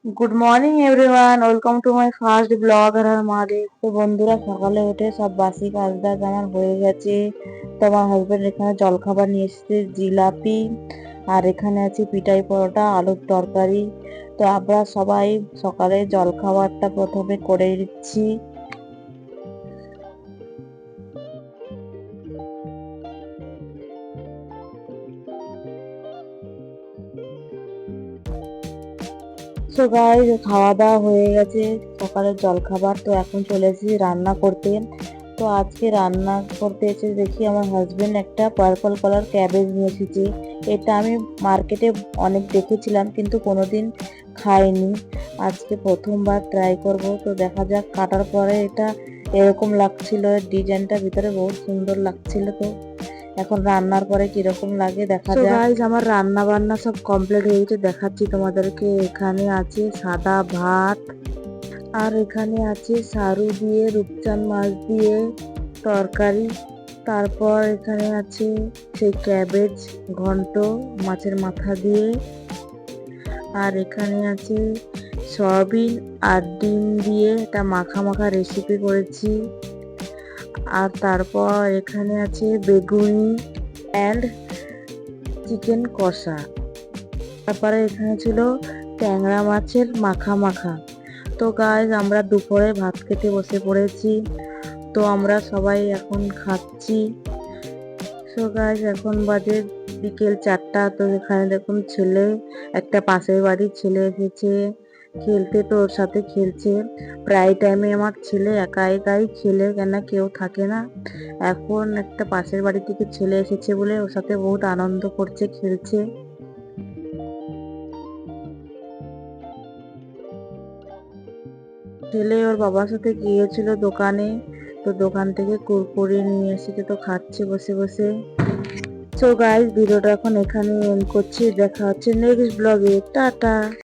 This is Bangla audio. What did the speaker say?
Good morning everyone, welcome to my first blog. আর আমাদের তো বন্ধুরা সকালে উঠে সব বাসি কাজ বাজ আমার হয়ে গেছে। তো আমার হাজবেন্ড এখানে জলখাবার নিয়ে এসেছে, জিলাপি, আর এখানে আছে পিঠাই পরোটা আলুর তরকারি। তো আমরা সবাই সকালে জলখাবারটা প্রথমে করে দিচ্ছি। তো গাইস, খাওয়া দাওয়া হয়ে গেছে, সকালের জলখাবার। তো এখন চলে এসেছি রান্না করতে। তো আজকে রান্না করতে এসে দেখি আমার হাজবেন্ড একটা পার্পল কালার ক্যাবেজ নিয়ে এসেছে। এটা আমি মার্কেটে অনেক দেখেছিলাম কিন্তু কোনোদিন খাইনি, আজকে প্রথমবার ট্রাই করব। তো দেখা যাক, কাটার পরে এটা এরকম লাগছিল, ডিজাইনটা ভিতরে বহুত সুন্দর লাগছিল। তো এখন রান্নার পরে কিরকম লাগে দেখা যাক। গাইস, আমার রান্না বান্না সব কমপ্লিট হয়ে গেছে, দেখাচ্ছি তোমাদেরকে। এখানে আছে সাদা ভাত, আর এখানে আছে সারু দিয়ে রূপচাঁদ মাছ দিয়ে তরকারি। তারপর এখানে আছে সেই ক্যাবেজ ঘন্ট মাছের মাথা দিয়ে। আর এখানে আছে সয়াবিন আর ডিম দিয়ে এটা মাখা মাখা রেসিপি করেছি। আর তারপর এখানে আছে বেগুনি অ্যান্ড চিকেন কষা। তারপরে এখানে ছিল ট্যাংরা মাছের মাখা মাখা। তো গাইস, আমরা দুপুরে ভাত খেতে বসে পড়েছি। তো আমরা সবাই এখন খাচ্ছি। সো গাইস, এখন বাজে বিকেল 4টা। তো এখানে দেখুন ছেলে, একটা পাশের বাড়ির ছেলে এসেছে খেলতে, তো ওর সাথে খেলছে। প্রায় টাইমে আমার ছেলে একা একাই খেলে, কেন কেউ থাকে না। এখন একটা পাশের বাড়ি থেকে ছেলে এসেছে বলে ওর সাথে বহুত আনন্দ করছে, খেলছে। ছেলে ওর বাবার সাথে গিয়েছিল দোকানে, তো দোকান থেকে কুরকুরে নিয়ে এসেছে, তো খাচ্ছে বসে বসে। সো গাইস, ভিডিওটা এখন এখানে এন্ড করছি। দেখা হচ্ছে নেক্সট ব্লগে। টাটা।